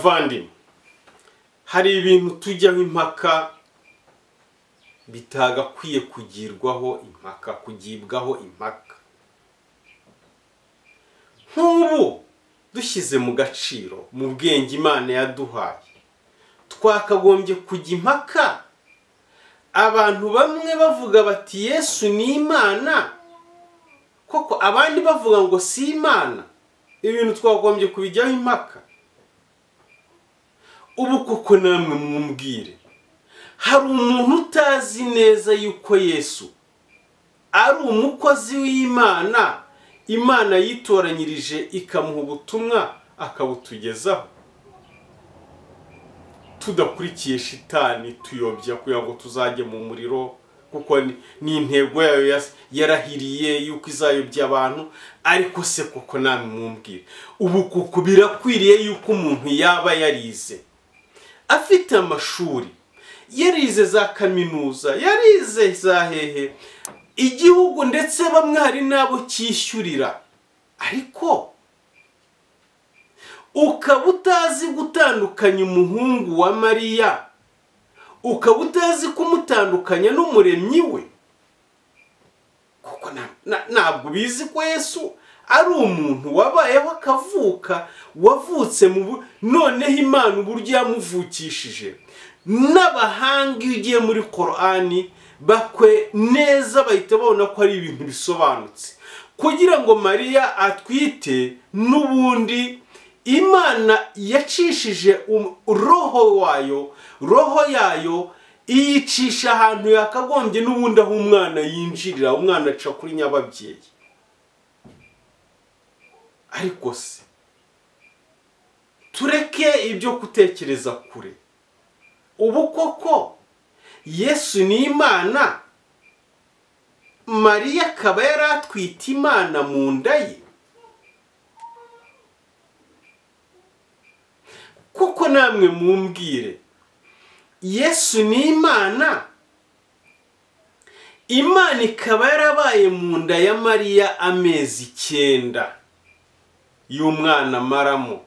bavandimwe, hari ibintu tujyaho impaka bitagakwiye kugibwaho impaka. Nk'ubu dushyize mu gaciro mu bwenge Imana yaduhaye, twakagombye kujya impaka abantu bamwe bavuga bati Yesu ni Imana, koko abandi bavuga ngo si Imana. Ibintu twagombye kubijyaho impaka. Ubu koko namwe mumbwire, hari umuntu utazi neza yuko Yesu ari umukozi w'Imana, Imana yitoranyirije ikamuha ubutumwa akabutugezaho, tudakurikiye shitani tuyobya kugira ngo tuzajye mu muriro, kuko ni intego yayo yarahiriye yuko izayobya abantu. Ariko se koko namwe mumbwire, ubu koko birakwiriye yuko umuntu yaba yarize, afite amashuri, yarize za kaminuza, yarize za hehe, igihugu ndetse bamwe hari nabo cyishyurira, ariko ukaba utazi gutandukanya umuhungu wa Mariya, ukaba utazi kumutandukanya n'umuremyi we? Kuko ntabwo bizi ko Yesu ari umuntu wabayeho akavuka, wavutse noneho Imana uburyo yamuvukishije. N'abahanga iyo ugiye muri Korani bakwe neza bahita babona ko ari ibintu bisobanutse. Kugira ngo Mariya atwite, n'ubundi Imana yacishije roho yayo iyicisha ahantu yakagombye n'ubundi aho umwana yinjirira, umwana aca kuri nyababyeyi. Ariko se tureke ibyo gutekereza kure. Ubu koko Yesu ni Imana, Mariya akaba yaratwite Imana mu nda ye? Kuko namwe mumbwire, Yesu ni Imana, Imana ikaba yarabaye mu nda ya Mariya amezi 9 y'umwana amaramo.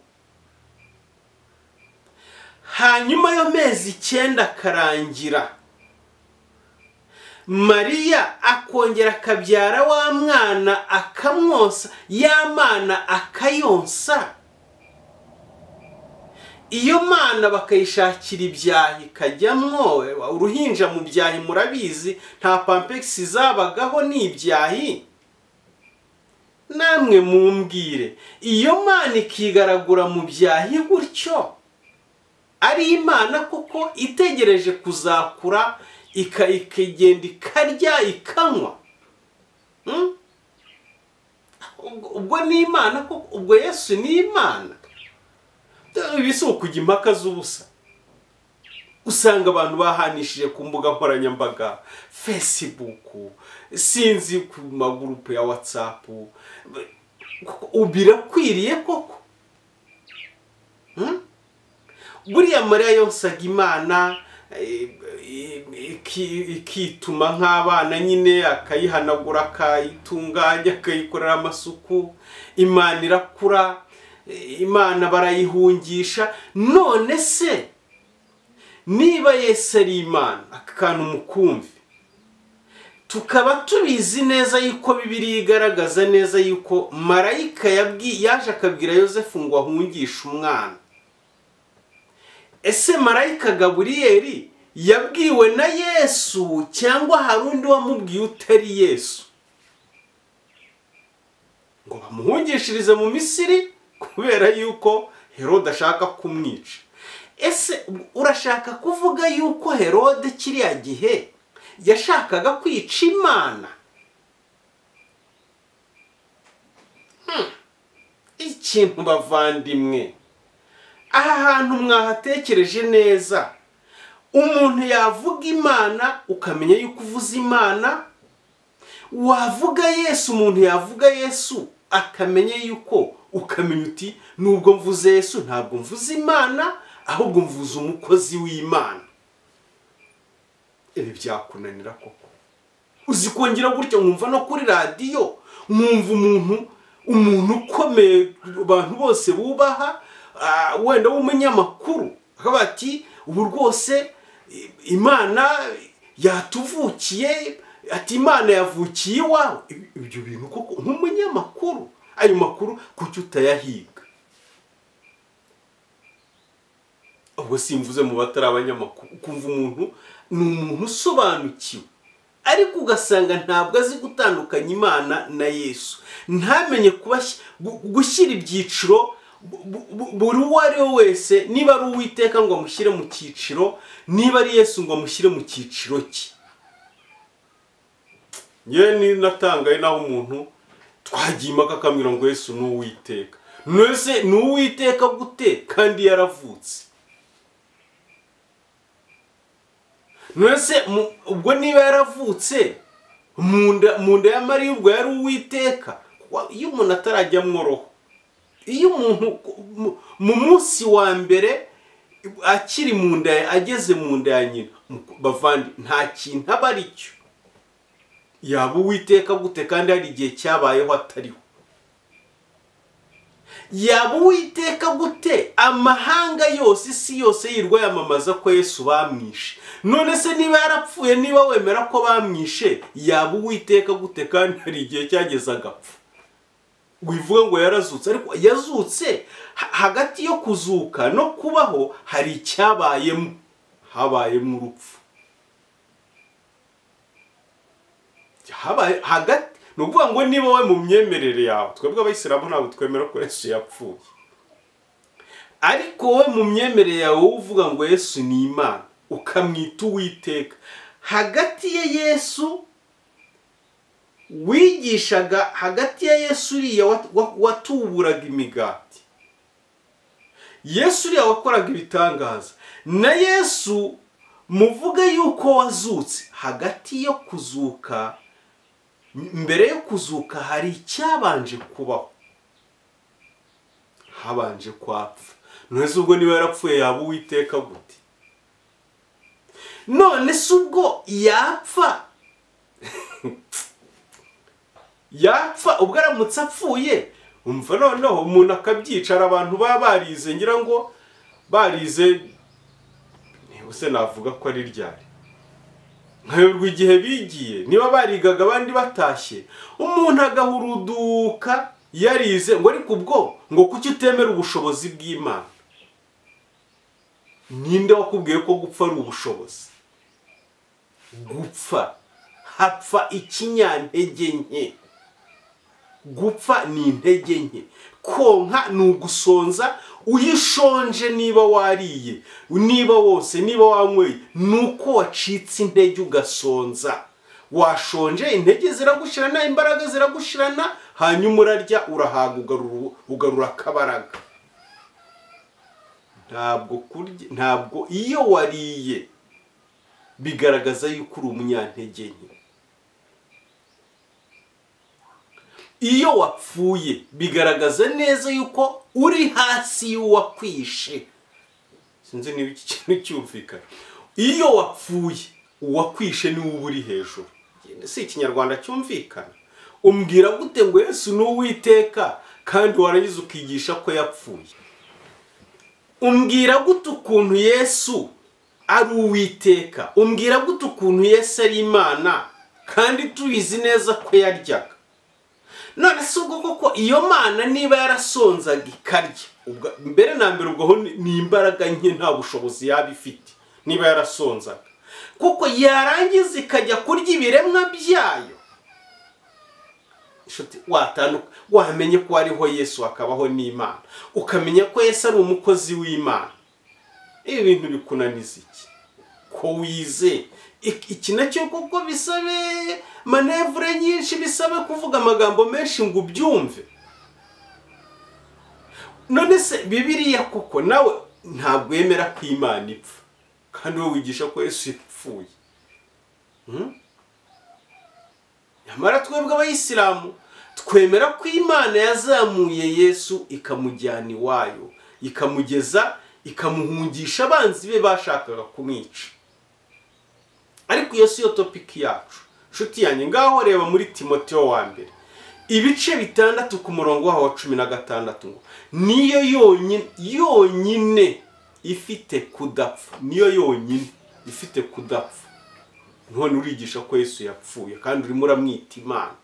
Hanyuma yo mezi 9 akarangira, Mariya akongera akabyara wa mwana akamwonsa, ya Mana akayonsa. Iyo Mana bakayishakira ibyahi ikajyamwo, uruhinja mu byahi murabizi, nta pampegisi zabagaho ni ibyahi. Namwe mumbwire, iyo Mana ikigaragura mu byahi gutyo, ari Imana kuko itegereje kuzakura ikagenda ikarya ikanywa? Ubwo ni Imana koko? Ubwo Yesu ni Imana? Ibisi ukujya impaka z'ubusa. Usanga abantu bahanishije ku mbuga nkoranyambaga, Facebook, sinzi ku magurupe ya WhatsApp. Ubirakwiriye koko? Buriya Mariya yonsaga Imana, ikituma nk'abana nyine, akayihanagura, akayitunganya, akayikorera amasuku. Imana irakura, Imana barayihungisha. None se niba Yesu ari Imana, akantu mukumve, tukaba tubizi neza yuko Bibiliya igaragaza neza yuko marayika yaje akabwira Yosefu ngo ahungishe umwana. Ese marayika Gaburiyeli yabwiwe na Yesu cyangwa hari undi wamubwiye utari Yesu ngo bamuhungishirize mu Misiri kubera yuko Herode ashaka kumwica? Ese urashaka kuvuga yuko Herode kiriya gihe yashakaga kwica Imana? Ikintu bavandimwe, aha hantu mwahatekereje neza. Umuntu yavuga Imana ukamenya yuko uvuza Imana, wavuga Yesu, umuntu yavuga Yesu akamenya yuko, ukamenya uti nubwo mvuze Yesu ntabwo mvuze Imana, ahubwo mvuze umukozi w'Imana. Ibi byakunanira koko? Uzi kongera gutyo nkumva no kuri radio, nkumva umuntu ukomeye abantu bose bubaha, wenda w'umunyamakuru akaba ati ubu rwose Imana yatuvukiye, ati Imana yavukiye iwawe. Ibyo bintu koko nk'umunyamakuru, ayo makuru kuki utayahiga? ubwo simvuze mu batari abanyamakuru, ukumva umuntu ni umuntu usobanukiwe ariko ugasanga ntabwo azi gutandukanya Imana na Yesu, ntamenye gushyira ibyiciro buri uwo ari we wese, niba ari Uwiteka ngo amushyire mu cyiciro, niba ari Yesu ngo amushyire mu cyiciro cye. Yewe natangaye naho umuntu twagiye impaka akamwira ngo Yesu ni Uwiteka. Nose ni Uwiteka gute kandi yaravutse? Nose ubwo niba yaravutse mu nda ya Mariya ubwo yari Uwiteka? Iyo umuntu atarajya mworoho, iyo umuntu mu munsi wa mbere akiri mu nda, ageze mu nda ya nyina, bavandi nta kintu aba ari cyo, yaba Uwiteka gute kandi hari igihe cyabayeho atariho? Yaba Uwiteka gute amahanga yose, isi yose yirwa yamamaza ko Yesu bamwishe? None se niba yarapfuye, niba wemera ko bamwishe, yaba Uwiteka gute kandi hari igihe cyageze agapfa? Wivuga ngo yarazutse, ariko yazutse hagati yo kuzuka no kubaho hari icyabayemo, habayemo urupfu. Hagati ni ukuvuga ngo niba we mu myemerere yawe, twebwe abayisilamu ntabwo twemera ko Yesu yapfuye, ariko we mu myemerere yawe uvuga ngo Yesu ni Imana, ukamwita Uwiteka, hagati ya Yesu wigishaga, hagati ya Yesu uriya watuburaga imigati, Yesu uriya wakoraga ibitangaza, na Yesu muvuga yuko wazutse, hagati yo kuzuka, mbere yo kuzuka hari icyabanje kubaho, habanje kwapfa. None ubwo niba yarapfuye yaba Uwiteka gute? None se ubwo yapfa ubwo aramutse apfuye, umva noneho umuntu akabyicara, abantu baba barize, ngira ngo barize, ntibuse navuga ko ari ryari, nkayorwa igihe bigiye, niba barigaga abandi batashye, umuntu agahuruduka yarize ngo ariko ubwo ngo kuki utemera ubushobozi bw'Imana? Ninde wakubwiye ko gupfa ari ubushobozi? Gupfa, hapfa ikinyantege nke. Gupfa ni intege nke, konka ni ugusonza. Uyishonje niba wariye, niba wose, niba wanyweye, nuko wacitse intege ugasonza. Washonje intege ziragushirana, imbaraga ziragushirana, hanyuma urarya, urahaga, ugarura akabaraga. Ntabwo iyo wariye bigaragaza yuko uri umunyantege nke. Iyo wapfuye bigaragaza neza yuko uri hasi y'uwakwishe. Sinzi niba iki kintu cyumvikana. Iyo wapfuye uwakwishe ni uba uri hejuru. Si ikinyarwanda cyumvikana. Umbwira gute ngo Yesu ni Uwiteka kandi warangiza ukigisha ko yapfuye? Umbwira gute ukuntu Yesu ari Uwiteka? Umbwira gute ukuntu Yesu ari Imana kandi tubizi neza ko yaryaga? None se ubwo koko iyo Mana niba yarasonzaga ikarya, mbere na mbere ubwo ni imbaraga nke, nta bushobozi yaba ifite niba yarasonzaga, kuko yarangiza ikajya kurya ibiremwa byayo. Wamenye ko ariho Yesu akabaho n'Imana, ukamenya ko Yesu ari umukozi w'Imana. Ibi bintu bikunaniza iki? Ko wize iki nacyo kuko bisabe manevure nyinshi, bisabe kuvuga amagambo menshi ngo ubyumve. None se Bibiliya kuko nawe ntabwo yemera ko Imana ipfa, kandi wowe wigisha ko Yesu yapfuye. Nyamara twebwe abayisilamu twemera ko Imana yazamuye Yesu ikamujyana iwayo, ikamuhungisha abanzi be bashakaga kumwica. Ariko iyo si yo topic yacu. Nshuti yanjye, ngaho reba muri Timoteyo wa mbere ibice bitandatu ku murongo wa 16 ngo niyo yonyine ifite kudapfa, niyo yonyine ifite kudapfa. None urigisha ko Yesu yapfuye kandi urimo uramwita Imana.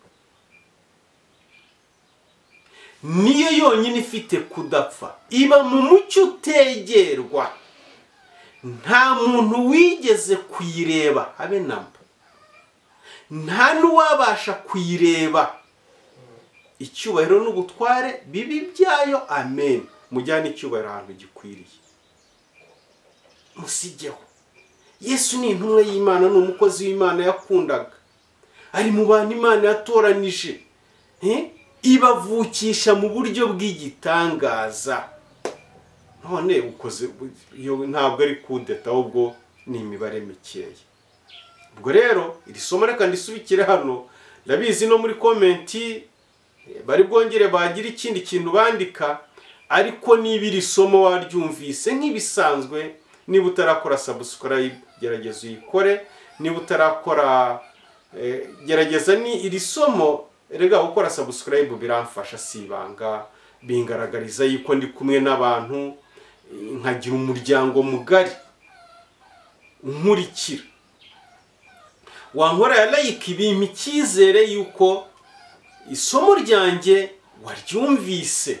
Niyo yonyine ifite kudapfa, iba mu mucyo utegerwa, nta muntu wigeze kuyireba habe namba, nta n'uwabasha kuyireba. Icyubahiro n'ubutware bibi byayo, amen. Mujyane icyubahiro ahantu gikwiriye, musigeho. Yesu ni intumwa y'Imana, ni umukozi w'Imana yakundaga, ari mu bantu Imana yatoranije, ibavukisha mu buryo bw'igitangaza. None ukoze ntabwo ari kudeta, ahubwo ni imibare mikeya. Ubwo rero iri somo reka ndisubikire hano. Ndabizi no muri komenti bari bwongere bagira ikindi kintu bandika, ariko niba iri somo waryumvise nk'ibisanzwe, niba utarakora subscribe gerageza uyikore, niba utarakora gerageza ni iri somo rega gukora subscribe biramfasha, sibanga bingaragariza yuko ndi kumwe n'abantu, nkagira umuryango mugari unkurikira. Wankora ya like ibimpa icyizere yuko isomo ryanjye waryumvise.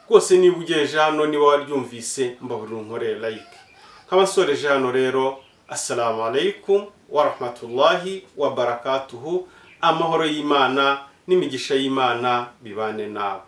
Rwose niba ugejeje hano, niba waryumvise, mbaburira unkorere like. Nk'abasoreje hano rero, assalamu alaikum wa rahmatullahi wa barakatuhu. Amahoro y'Imana n'imigisha y'Imana bibane nawe.